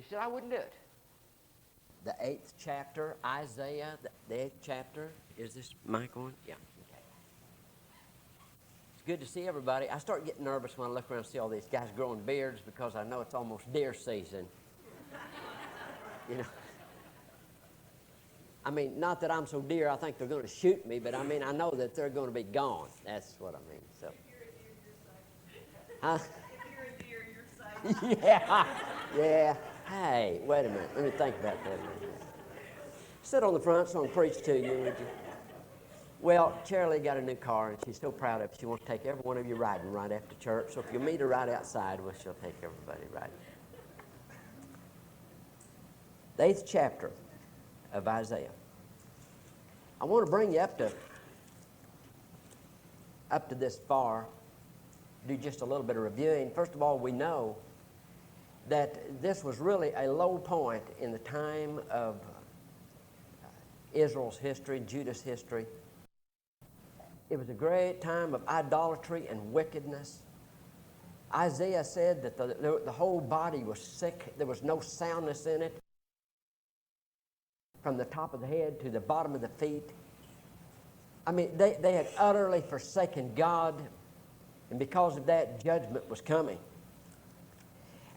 He said, I wouldn't do it. The 8th chapter, Isaiah, the 8th chapter. Is this mic on? Yeah. Okay. It's good to see everybody. I start getting nervous when I look around and see all these guys growing beards because I know it's almost deer season. You know. I mean, not that I'm so dear I think they're going to shoot me, but I mean, I know that they're going to be gone. That's what I mean. So. Huh? If you're a deer, you're safe. Yeah. Hey, wait a minute. Let me think about that a minute. Sit on the front so I can preach to you, would you? Well, Charlie got a new car, and she's so proud of it. She wants to take every one of you riding right after church. So if you meet her right outside, well, she'll take everybody riding. The 8th chapter of Isaiah. I want to bring you up to this far, do just a little bit of reviewing. First of all, we know that this was really a low point in the time of Israel's history, Judah's history. It was a great time of idolatry and wickedness. Isaiah said that the whole body was sick. There was no soundness in it. From the top of the head to the bottom of the feet. I mean, they had utterly forsaken God, and because of that, judgment was coming.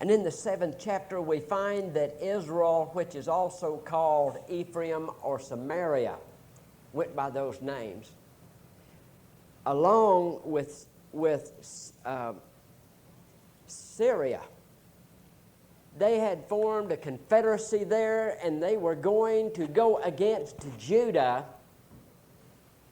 And in the 7th chapter, we find that Israel, which is also called Ephraim or Samaria, went by those names, along with Syria. They had formed a confederacy there, and they were going to go against Judah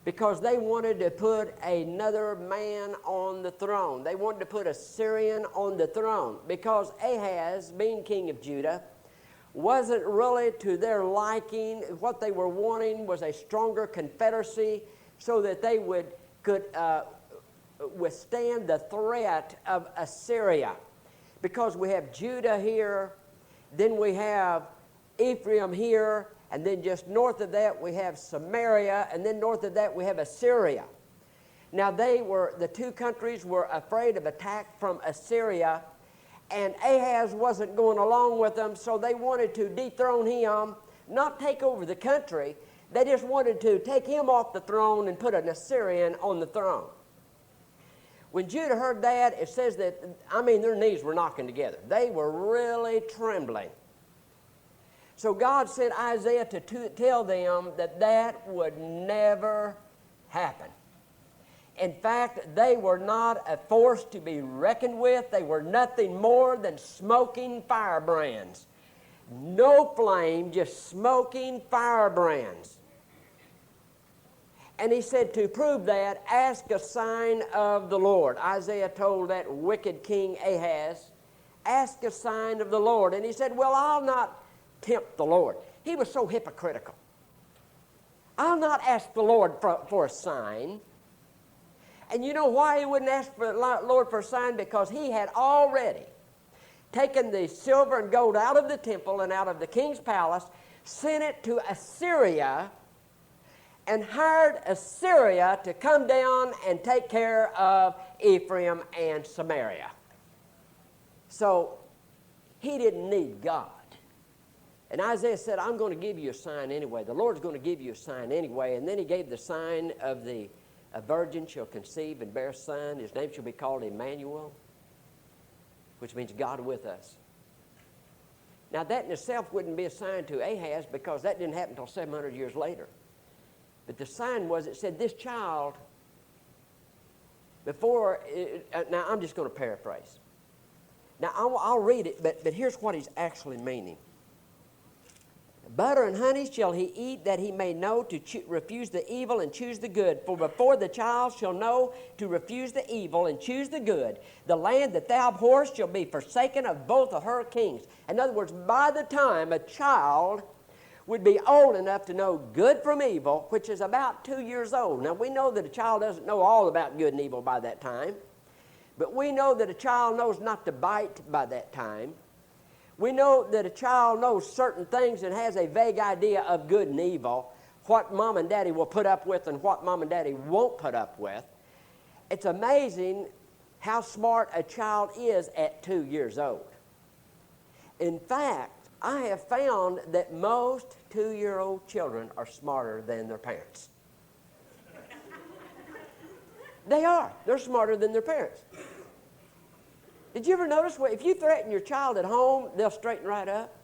because they wanted to put another man on the throne. They wanted to put a Syrian on the throne because Ahaz, being king of Judah, wasn't really to their liking. What they were wanting was a stronger confederacy so that they could withstand the threat of Assyria. Because we have Judah here, then we have Ephraim here, and then just north of that we have Samaria, and then north of that we have Assyria. Now the two countries were afraid of attack from Assyria, and Ahaz wasn't going along with them, so they wanted to dethrone him, not take over the country. They just wanted to take him off the throne and put an Assyrian on the throne. When Judah heard that, it says that, their knees were knocking together. They were really trembling. So God sent Isaiah to tell them that would never happen. In fact, they were not a force to be reckoned with. They were nothing more than smoking firebrands. No flame, just smoking firebrands. And he said, to prove that, ask a sign of the Lord. Isaiah told that wicked king Ahaz, ask a sign of the Lord. And he said, well, I'll not tempt the Lord. He was so hypocritical. I'll not ask the Lord for a sign. And you know why he wouldn't ask the Lord for a sign? Because he had already taken the silver and gold out of the temple and out of the king's palace, sent it to Assyria, and hired Assyria to come down and take care of Ephraim and Samaria. So he didn't need God. And Isaiah said, I'm going to give you a sign anyway. The Lord's going to give you a sign anyway. And then he gave the sign of a virgin shall conceive and bear a son. His name shall be called Emmanuel, which means God with us. Now that in itself wouldn't be a sign to Ahaz because that didn't happen until 700 years later. But the sign was, it said, this child, now I'm just going to paraphrase. Now I'll read it, but here's what he's actually meaning. Butter and honey shall he eat, that he may know to refuse the evil and choose the good. For before the child shall know to refuse the evil and choose the good, the land that thou abhorrest shall be forsaken of both of her kings. In other words, by the time a child would be old enough to know good from evil, which is about 2 years old. Now, we know that a child doesn't know all about good and evil by that time, but we know that a child knows not to bite by that time. We know that a child knows certain things and has a vague idea of good and evil, what mom and daddy will put up with and what mom and daddy won't put up with. It's amazing how smart a child is at 2 years old. In fact, I have found that most 2-year-old children are smarter than their parents. They are. They're smarter than their parents. Did you ever notice, if you threaten your child at home, they'll straighten right up?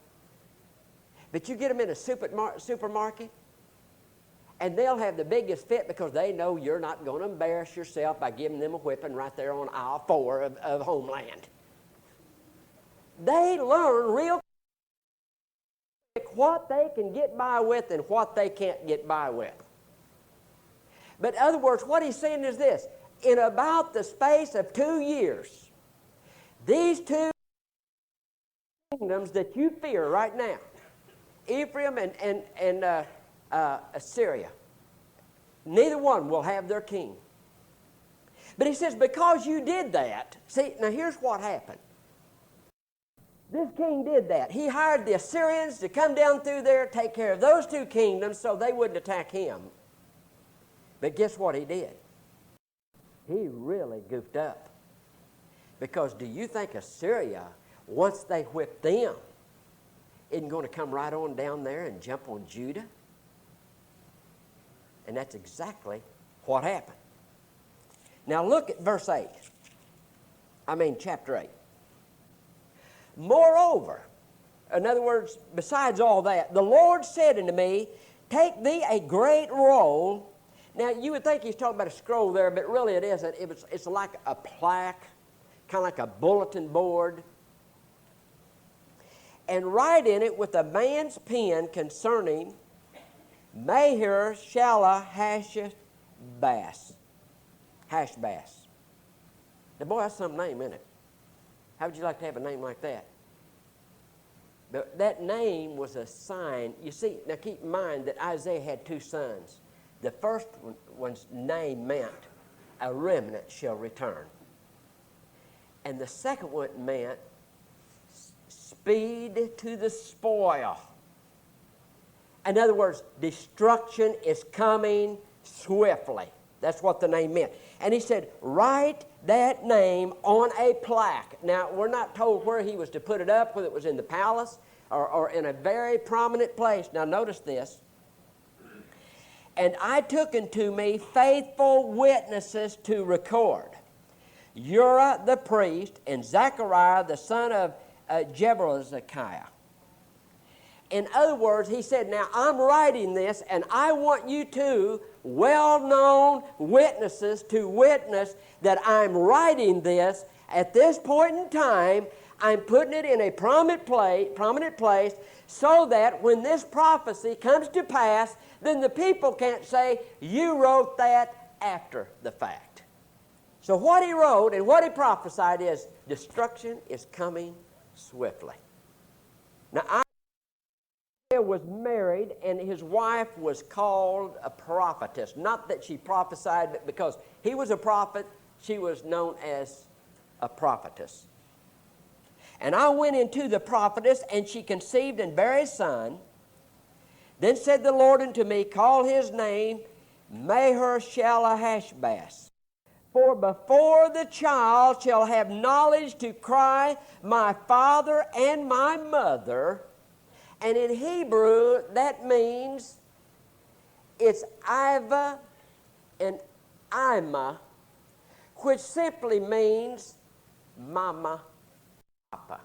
But you get them in a supermarket, and they'll have the biggest fit because they know you're not going to embarrass yourself by giving them a whipping right there on aisle 4 of Homeland. They learn real quick what they can get by with and what they can't get by with. But in other words, what he's saying is this. In about the space of 2 years, these two kingdoms that you fear right now, Ephraim and Assyria, neither one will have their king. But he says, because you did that, see, now here's what happened. This king did that. He hired the Assyrians to come down through there, take care of those two kingdoms so they wouldn't attack him. But guess what he did? He really goofed up. Because do you think Assyria, once they whip them, isn't going to come right on down there and jump on Judah? And that's exactly what happened. Now look at verse 8. Chapter 8. Moreover, in other words, besides all that, the Lord said unto me, take thee a great roll. Now, you would think he's talking about a scroll there, but really it isn't. It's like a plaque, kind of like a bulletin board. And write in it with a man's pen concerning Maher Shala Hashbaz. Hashbaz. Now, boy, that's some name, isn't it? How would you like to have a name like that? But that name was a sign. You see, now keep in mind that Isaiah had 2 sons. The first one's name meant a remnant shall return. And the second one meant speed to the spoil. In other words, destruction is coming swiftly. That's what the name meant. And he said, write that name on a plaque. Now, we're not told where he was to put it up, whether it was in the palace or in a very prominent place. Now, notice this. And I took unto me faithful witnesses to record. Uriah the priest and Zechariah the son of Jeberechiah. In other words, he said, now I'm writing this and I want you two well-known witnesses to witness that I'm writing this at this point in time. I'm putting it in a prominent place so that when this prophecy comes to pass, then the people can't say, you wrote that after the fact. So what he wrote and what he prophesied is, destruction is coming swiftly. Now, Isaiah was married, and his wife was called a prophetess. Not that she prophesied, but because he was a prophet, she was known as a prophetess. And I went into the prophetess, and she conceived and bare a son. Then said the Lord unto me, call his name Maher Shala Hashbaz. For before the child shall have knowledge to cry, my father and my mother. And in Hebrew, that means it's Iva and Ima, which simply means mama, papa.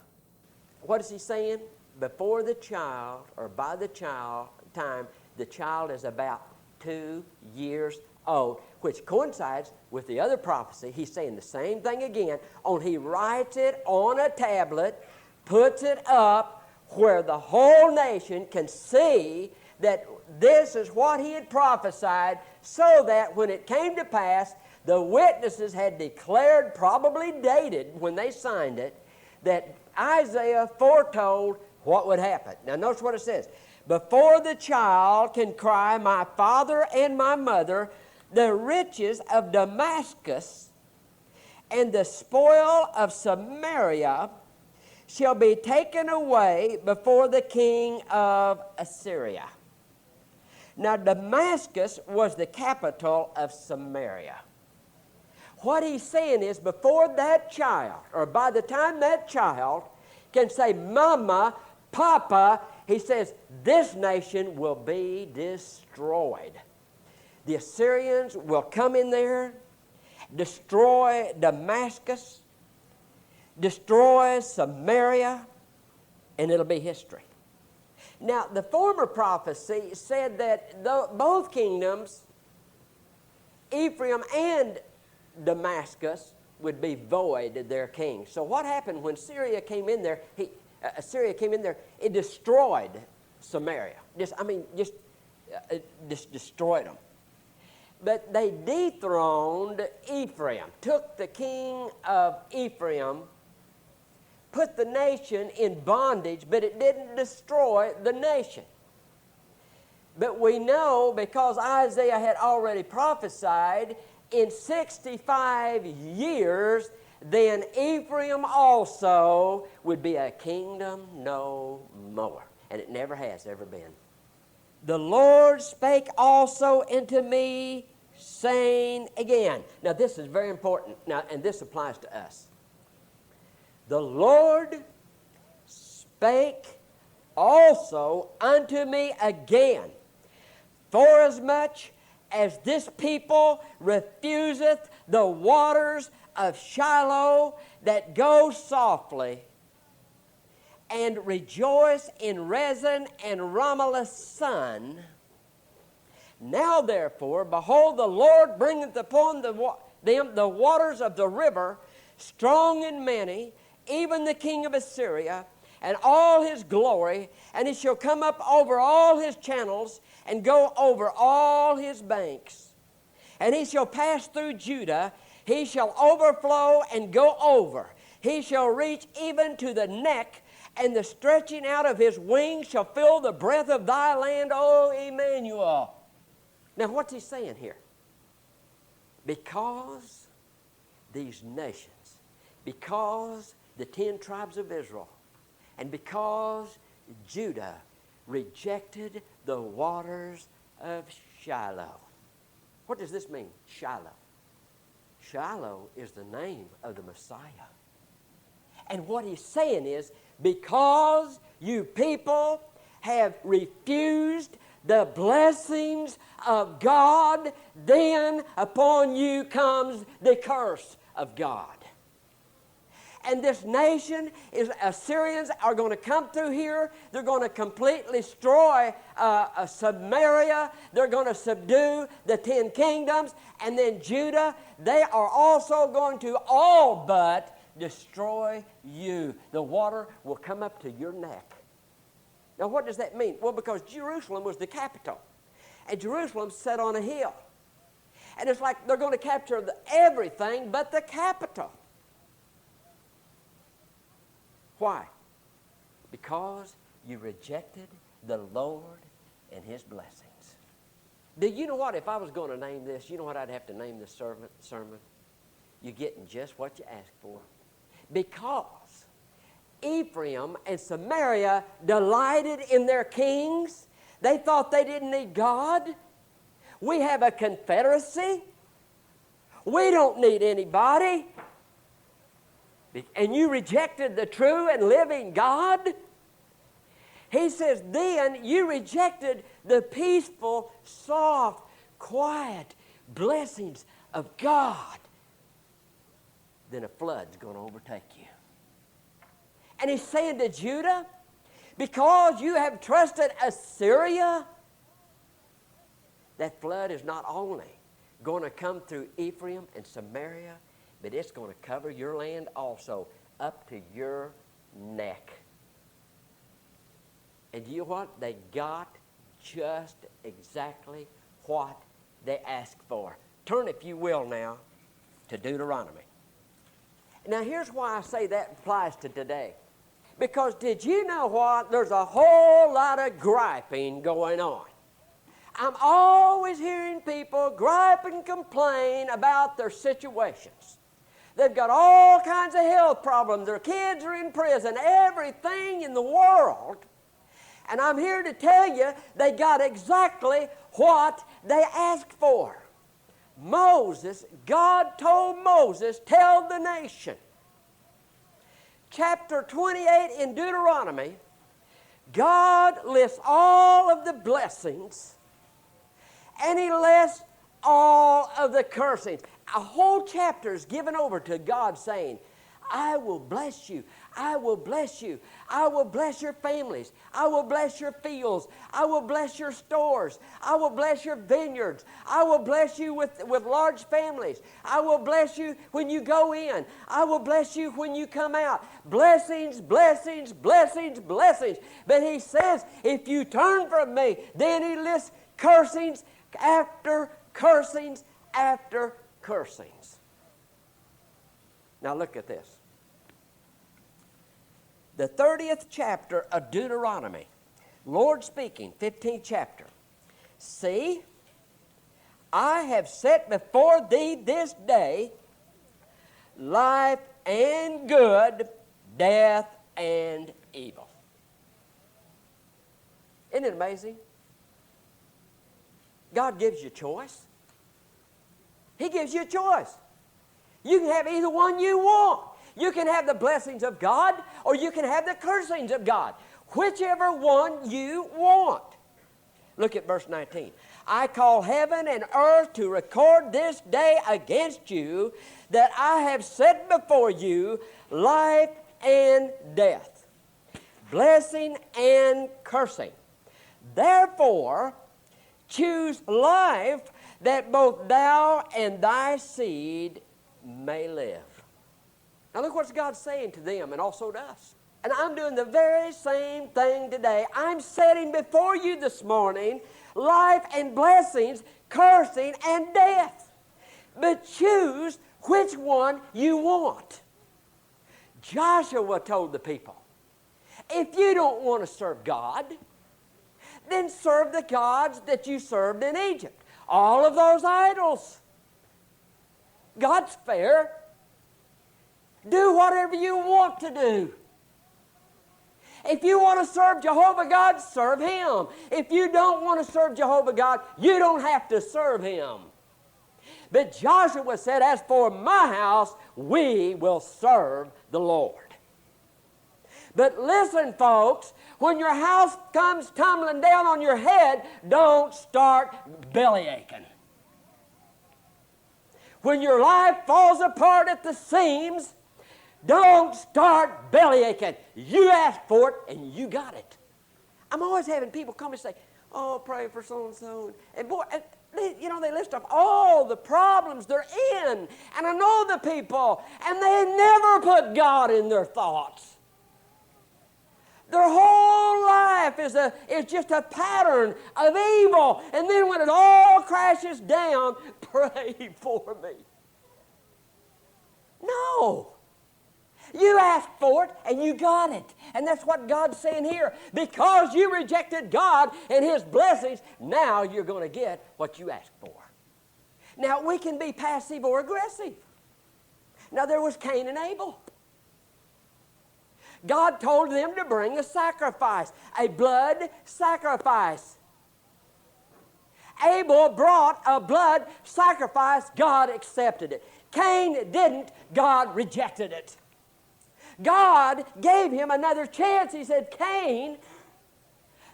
What is he saying? Before the child, or by the child time, the child is about 2 years old, which coincides with the other prophecy. He's saying the same thing again, only he writes it on a tablet, puts it up where the whole nation can see that this is what he had prophesied, so that when it came to pass, the witnesses had declared, probably dated when they signed it, that Isaiah foretold what would happen. Now notice what it says. Before the child can cry, my father and my mother, the riches of Damascus and the spoil of Samaria shall be taken away before the king of Assyria. Now Damascus was the capital of Samaria. What he's saying is, before that child, or by the time that child can say, Mama, Papa, he says, this nation will be destroyed. The Assyrians will come in there, destroy Damascus, destroy Samaria, and it'll be history. Now, the former prophecy said that both kingdoms, Ephraim and Damascus, would be void of their king. So what happened when Assyria came in there, it destroyed Samaria. Just destroyed them. But they dethroned Ephraim, took the king of Ephraim, put the nation in bondage, but it didn't destroy the nation. But we know, because Isaiah had already prophesied, in 65 years, then Ephraim also would be a kingdom no more. And it never has ever been. The Lord spake also unto me, saying again. Now this is very important. Now, and this applies to us. The Lord spake also unto me again, forasmuch as this people refuseth the waters of Shiloh that go softly, and rejoice in Rezin and Ramallah's son. Now therefore, behold, the Lord bringeth upon them the waters of the river, strong and many, even the king of Assyria, and all his glory, and he shall come up over all his channels, and go over all his banks. And he shall pass through Judah, he shall overflow and go over. He shall reach even to the neck, and the stretching out of his wings shall fill the breadth of thy land, O Emmanuel. Now what's he saying here? Because these nations, because the 10 tribes of Israel, and because Judah rejected the waters of Shiloh. What does this mean, Shiloh? Shiloh is the name of the Messiah. And what he's saying is, because you people have refused the blessings of God, then upon you comes the curse of God. And this nation, Assyrians are going to come through here. They're going to completely destroy Samaria. They're going to subdue the 10 kingdoms. And then Judah, they are also going to all but destroy you. The water will come up to your neck. Now what does that mean? Well, because Jerusalem was the capital. And Jerusalem sat on a hill. And it's like they're going to capture everything but the capital. Why? Because you rejected the Lord and his blessings. Do you know what? If I was going to name this, you know what I'd have to name this sermon? You're getting just what you asked for. Because Ephraim and Samaria delighted in their kings. They thought they didn't need God. We have a confederacy. We don't need anybody. And you rejected the true and living God. He says, then you rejected the peaceful, soft, quiet blessings of God. Then a flood's going to overtake you. And he's saying to Judah, because you have trusted Assyria, that flood is not only going to come through Ephraim and Samaria, but it's going to cover your land also up to your neck. And you know what? They got just exactly what they asked for. Turn, if you will, now to Deuteronomy. Now, here's why I say that applies to today. Because did you know what? There's a whole lot of griping going on. I'm always hearing people gripe and complain about their situations. They've got all kinds of health problems. Their kids are in prison, everything in the world. And I'm here to tell you, they got exactly what they asked for. Moses, God told Moses, tell the nation. Chapter 28 in Deuteronomy, God lists all of the blessings, and He lists all of the cursings. A whole chapter is given over to God saying, I will bless you. I will bless you. I will bless your families. I will bless your fields. I will bless your stores. I will bless your vineyards. I will bless you with large families. I will bless you when you go in. I will bless you when you come out. Blessings, blessings, blessings, blessings. But He says, if you turn from me, then He lists cursings after cursings after cursings. Now look at this. The 30th chapter of Deuteronomy, Lord speaking, 15th chapter. See, I have set before thee this day life and good, death and evil. Isn't it amazing? God gives you choice. He gives you a choice. You can have either one you want. You can have the blessings of God, or you can have the cursings of God. Whichever one you want. Look at verse 19. I call heaven and earth to record this day against you, that I have set before you life and death, blessing and cursing. Therefore, choose life, that both thou and thy seed may live. Now look what God's saying to them and also to us. And I'm doing the very same thing today. I'm setting before you this morning life and blessings, cursing and death. But choose which one you want. Joshua told the people, if you don't want to serve God, then serve the gods that you served in Egypt. All of those idols. God's fair. Do whatever you want to do. If you want to serve Jehovah God, serve Him. If you don't want to serve Jehovah God, you don't have to serve Him. But Joshua said, as for my house, we will serve the Lord. But listen, folks, when your house comes tumbling down on your head, don't start bellyaching. When your life falls apart at the seams, don't start bellyaching. You asked for it and you got it. I'm always having people come and say, oh, pray for so-and-so. And boy, they list off all the problems they're in. And I know the people, and they never put God in their thoughts. Their whole life is just a pattern of evil. And then when it all crashes down, pray for me. No. You asked for it and you got it. And that's what God's saying here. Because you rejected God and His blessings, now you're going to get what you asked for. Now we can be passive or aggressive. Now there was Cain and Abel. God told them to bring a sacrifice, a blood sacrifice. Abel brought a blood sacrifice. God accepted it. Cain didn't. God rejected it. God gave him another chance. He said, Cain,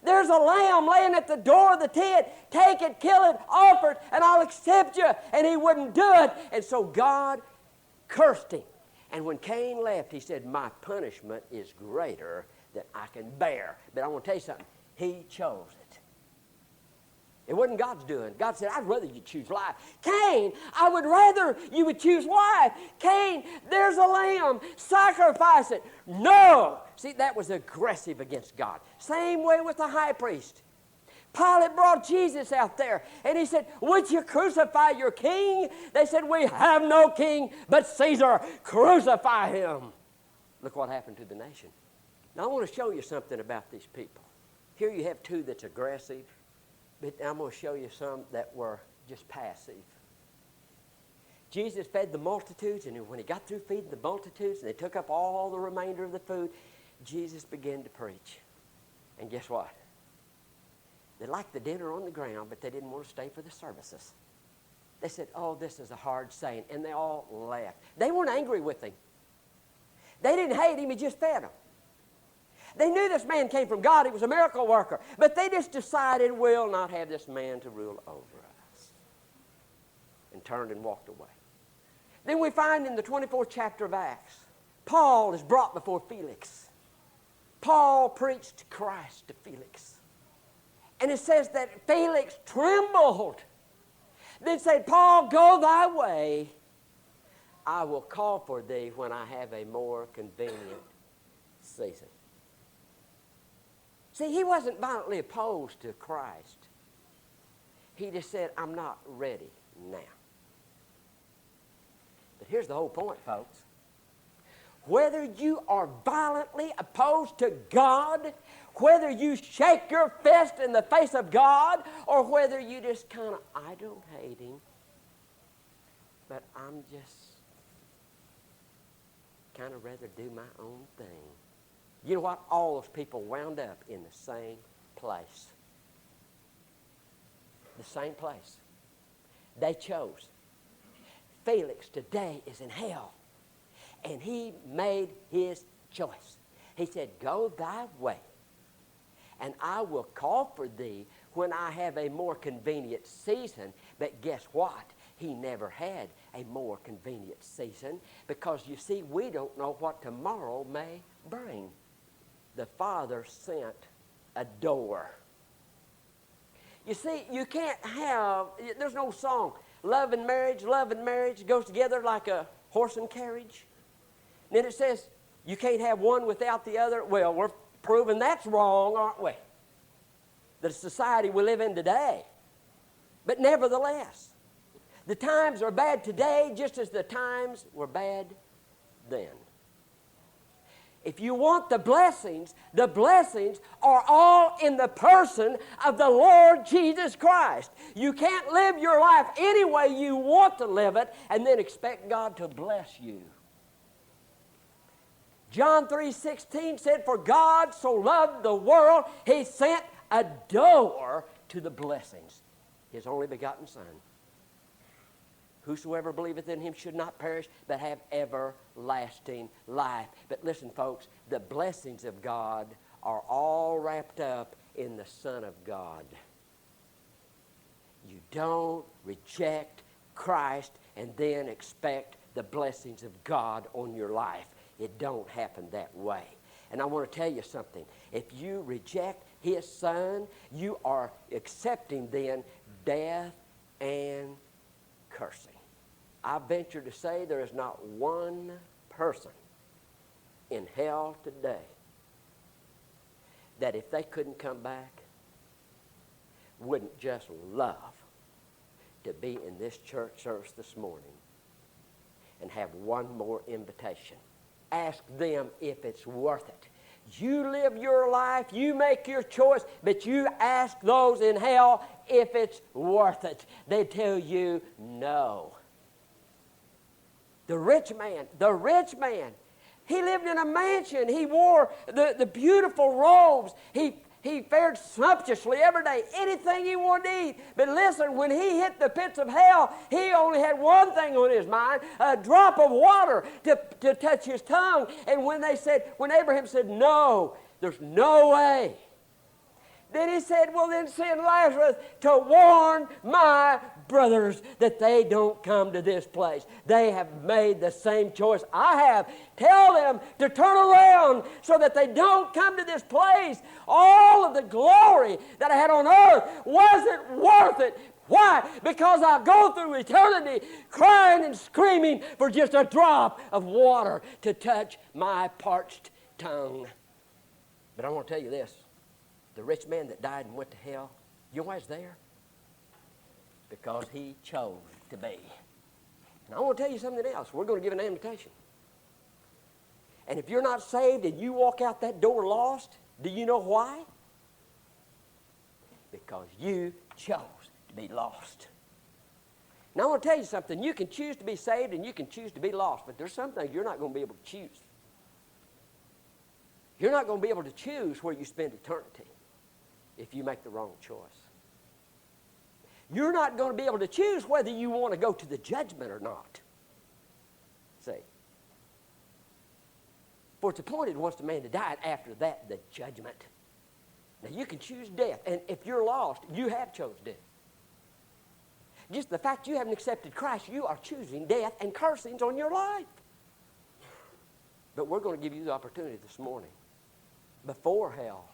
there's a lamb laying at the door of the tent. Take it, kill it, offer it, and I'll accept you. And he wouldn't do it. And so God cursed him. And when Cain left, he said, my punishment is greater than I can bear. But I want to tell you something. He chose it. It wasn't God's doing. God said, I'd rather you choose life. Cain, I would rather you would choose life. Cain, there's a lamb. Sacrifice it. No. See, that was aggressive against God. Same way with the high priest. Pilate brought Jesus out there, and he said, would you crucify your king? They said, we have no king but Caesar. Crucify him. Look what happened to the nation. Now, I want to show you something about these people. Here you have two that's aggressive, but I'm going to show you some that were just passive. Jesus fed the multitudes, and when he got through feeding the multitudes, and they took up all the remainder of the food, Jesus began to preach. And guess what? They liked the dinner on the ground, but they didn't want to stay for the services. They said, oh, this is a hard saying, and they all laughed. They weren't angry with him. They didn't hate him, he just fed them. They knew this man came from God. He was a miracle worker. But they just decided, we'll not have this man to rule over us. And turned and walked away. Then we find in the 24th chapter of Acts, Paul is brought before Felix. Paul preached Christ to Felix. And it says that Felix trembled. Then said, Paul, go thy way. I will call for thee when I have a more convenient season. See, he wasn't violently opposed to Christ. He just said, I'm not ready now. But here's the whole point, folks. Whether you are violently opposed to God, whether you shake your fist in the face of God, or whether you just kind of, I don't hate him, but I'm just kind of rather do my own thing. You know what? All those people wound up in the same place. The same place. They chose. Felix today is in hell. And he made his choice. He said, go thy way, and I will call for thee when I have a more convenient season. But guess what? He never had a more convenient season, because you see, we don't know what tomorrow may bring. The Father sent a door. You see, you can't have, there's no song, love and marriage goes together like a horse and carriage. And then it says, you can't have one without the other. Well, we're proving that's wrong, aren't we? The society we live in today. But nevertheless, the times are bad today just as the times were bad then. If you want the blessings are all in the person of the Lord Jesus Christ. You can't live your life any way you want to live it and then expect God to bless you. John 3:16 said, for God so loved the world, he sent a door to the blessings. His only begotten Son. Whosoever believeth in him should not perish, but have everlasting life. But listen, folks, the blessings of God are all wrapped up in the Son of God. You don't reject Christ and then expect the blessings of God on your life. It don't happen that way. And I want to tell you something. If you reject his Son, you are accepting then death and cursing. I venture to say there is not one person in hell today that if they couldn't come back, wouldn't just love to be in this church service this morning and have one more invitation. Ask them if it's worth it. You live your life, you make your choice, but you ask those in hell if it's worth it. They tell you no. The rich man, he lived in a mansion. He wore the beautiful robes. He fared sumptuously every day, anything he wanted to eat. But listen, when he hit the pits of hell, he only had one thing on his mind, a drop of water to touch his tongue. And when Abraham said, no, there's no way. Then he said, well, then send Lazarus to warn my brothers that they don't come to this place. They have made the same choice I have. Tell them to turn around so that they don't come to this place. All of the glory that I had on earth wasn't worth it. Why? Because I'll go through eternity crying and screaming for just a drop of water to touch my parched tongue. But I want to tell you this. The rich man that died and went to hell, you know why he's there? Because he chose to be. And I want to tell you something else. We're going to give an invitation. And if you're not saved and you walk out that door lost, do you know why? Because you chose to be lost. Now I want to tell you something. You can choose to be saved and you can choose to be lost, but there's some things you're not going to be able to choose. You're not going to be able to choose where you spend eternity if you make the wrong choice. You're not going to be able to choose whether you want to go to the judgment or not. See? For it's appointed once to man to die, and after that, the judgment. Now, you can choose death, and if you're lost, you have chose death. Just the fact you haven't accepted Christ, you are choosing death and cursings on your life. But we're going to give you the opportunity this morning, before hell.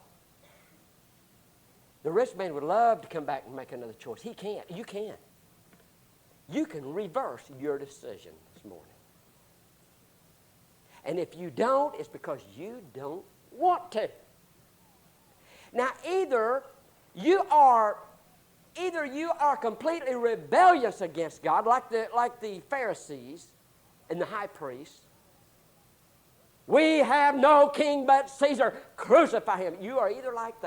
The rich man would love to come back and make another choice. He can't. You can't. You can reverse your decision this morning. And if you don't, it's because you don't want to. Now, either you are completely rebellious against God, like the Pharisees and the high priests. We have no king but Caesar. Crucify him. You are either like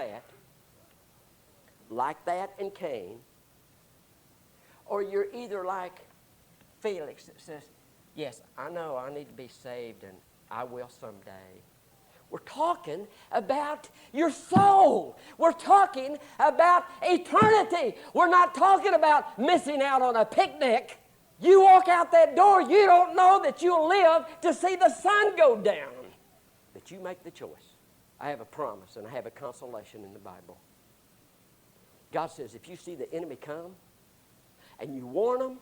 that and Cain, or you're either like Felix that says, yes, I know I need to be saved and I will someday. We're talking about your soul. We're talking about eternity. We're not talking about missing out on a picnic. You walk out that door, you don't know that you'll live to see the sun go down. But you make the choice. I have a promise and I have a consolation in the Bible. God says if you see the enemy come and you warn them,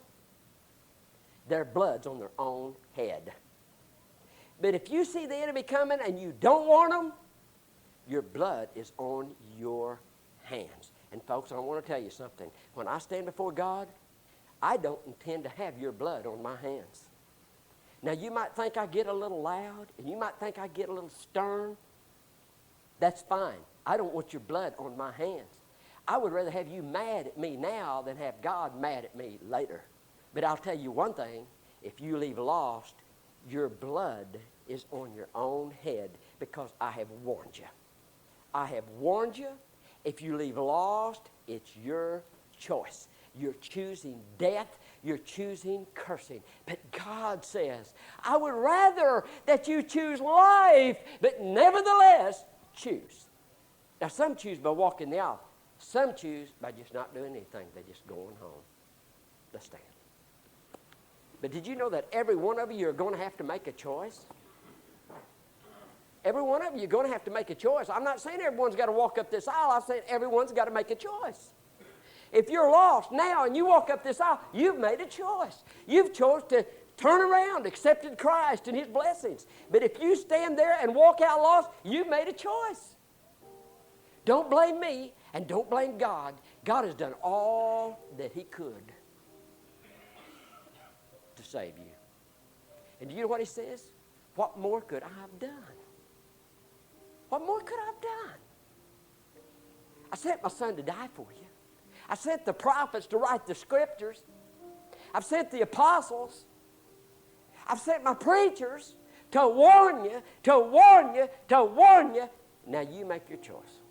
their blood's on their own head. But if you see the enemy coming and you don't warn them, your blood is on your hands. And folks, I want to tell you something. When I stand before God, I don't intend to have your blood on my hands. Now, you might think I get a little loud, and you might think I get a little stern. That's fine. I don't want your blood on my hands. I would rather have you mad at me now than have God mad at me later. But I'll tell you one thing. If you leave lost, your blood is on your own head because I have warned you. I have warned you. If you leave lost, it's your choice. You're choosing death. You're choosing cursing. But God says, I would rather that you choose life, but nevertheless, choose. Now, some choose by walking the aisle. Some choose by just not doing anything. They're just going home. Let's stand. But did you know that every one of you are going to have to make a choice? Every one of you are going to have to make a choice. I'm not saying everyone's got to walk up this aisle. I'm saying everyone's got to make a choice. If you're lost now and you walk up this aisle, you've made a choice. You've chose to turn around, accepted Christ and His blessings. But if you stand there and walk out lost, you've made a choice. Don't blame me and don't blame God. God has done all that He could to save you. And do you know what He says? What more could I have done? What more could I have done? I sent my Son to die for you. I sent the prophets to write the scriptures. I've sent the apostles. I've sent my preachers to warn you, to warn you, to warn you. Now you make your choice.